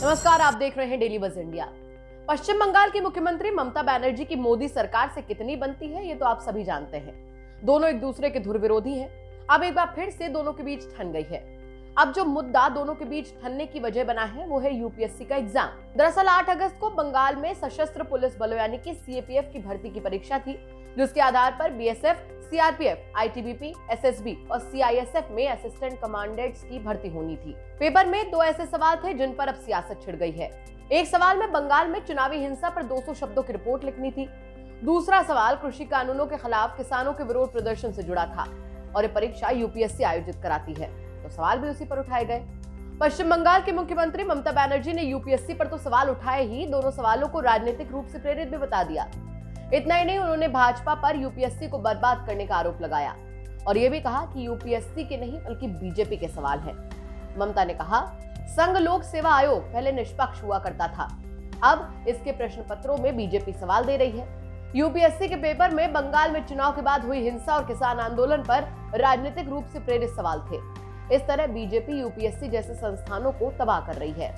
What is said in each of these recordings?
नमस्कार, आप देख रहे हैं डेली बज इंडिया। पश्चिम बंगाल की मुख्यमंत्री ममता बनर्जी की मोदी सरकार से कितनी बनती है ये तो आप सभी जानते हैं। दोनों एक दूसरे के धुर विरोधी हैं। अब एक बार फिर से दोनों के बीच ठन गई है। अब जो मुद्दा दोनों के बीच ठनने की वजह बना है वो है यूपीएससी का एग्जाम। दरअसल 8 अगस्त को बंगाल में सशस्त्र पुलिस बलों यानी कि सीएपीएफ की भर्ती की परीक्षा थी, जिसके आधार पर बीएसएफ, सीआरपीएफ, आईटीबीपी, एसएसबी और सीआईएसएफ में असिस्टेंट कमांडेंट्स की भर्ती होनी थी। पेपर में 2 ऐसे सवाल थे जिन पर अब सियासत छिड़ गई है। एक सवाल में बंगाल में चुनावी हिंसा पर 200 शब्दों की रिपोर्ट लिखनी थी। दूसरा सवाल कृषि कानूनों के खिलाफ किसानों के विरोध प्रदर्शन से जुड़ा था और ये परीक्षा यूपीएससी आयोजित कराती है, तो सवाल भी उसी पर उठाए गए। पश्चिम बंगाल के मुख्यमंत्री ममता बनर्जी ने यूपीएससी पर तो सवाल उठाए ही, दोनों सवालों को राजनीतिक रूप से प्रेरित भी बता दिया। इतना ही नहीं, उन्होंने भाजपा पर यूपीएससी को बर्बाद करने का आरोप लगाया और यह भी कहा कि यूपीएससी के नहीं बल्कि बीजेपी के सवाल हैं। ममता ने कहा, संघ लोक सेवा आयोग पहले निष्पक्ष हुआ करता था, अब इसके प्रश्न पत्रों में बीजेपी सवाल दे रही है। यूपीएससी के पेपर में बंगाल में चुनाव के बाद हुई हिंसा और किसान आंदोलन पर राजनीतिक रूप से प्रेरित सवाल थे। इस तरह बीजेपी यूपीएससी जैसे संस्थानों को तबाह कर रही है।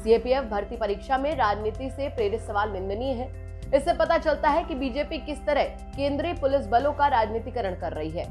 सीएपीएफ भर्ती परीक्षा में राजनीति से प्रेरित सवाल निंदनीय है। इससे पता चलता है कि बीजेपी किस तरह केंद्रीय पुलिस बलों का राजनीतिकरण कर रही है।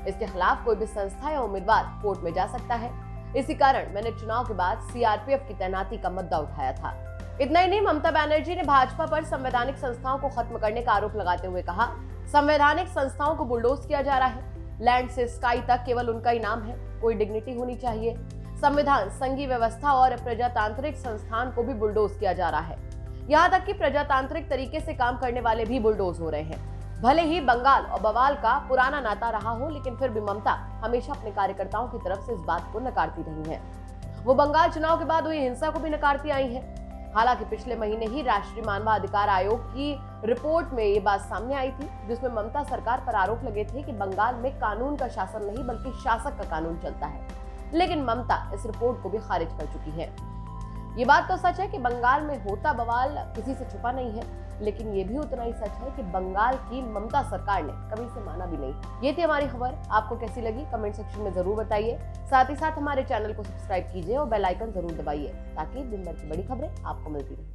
इसके खिलाफ कोई भी संस्था या उम्मीदवार कोर्ट में जा सकता है। इसी कारण मैंने चुनाव के बाद सीआरपीएफ की तैनाती का मुद्दा उठाया था। इतना ही नहीं, ममता बनर्जी ने भाजपा पर संवैधानिक संस्थाओं को खत्म करने का आरोप लगाते हुए कहा, संवैधानिक संस्थाओं को बुलडोज किया जा रहा है। लैंड से स्काई तक केवल उनका ही नाम है, कोई डिग्निटी होनी चाहिए। संविधान, संघीय व्यवस्था और प्रजातांत्रिक संस्थान को भी बुलडोज किया जा रहा है। यहाँ तक कि प्रजातांत्रिक तरीके से काम करने वाले भी बुलडोज हो रहे हैं। भले ही बंगाल और बवाल का पुराना नाता रहा हो, लेकिन फिर भी ममता हमेशा अपने कार्यकर्ताओं की तरफ से इस बात को नकारती रही हैं। वो बंगाल चुनाव के बाद हुई हिंसा को भी नकारती आई हैं। हालांकि पिछले महीने ही राष्ट्रीय मानवाधिकार आयोग की रिपोर्ट में ये बात सामने आई थी, जिसमें ममता सरकार पर आरोप लगे थे कि बंगाल में कानून का शासन नहीं बल्कि शासक का कानून चलता है। लेकिन ममता इस रिपोर्ट को भी खारिज कर चुकी है। ये बात तो सच है कि बंगाल में होता बवाल किसी से छुपा नहीं है, लेकिन ये भी उतना ही सच है कि बंगाल की ममता सरकार ने कभी इसे माना भी नहीं। ये थी हमारी खबर। आपको कैसी लगी कमेंट सेक्शन में जरूर बताइए। साथ ही साथ हमारे चैनल को सब्सक्राइब कीजिए और बेल आइकन जरूर दबाइए ताकि दिन भर की बड़ी खबरें आपको मिलती रहें।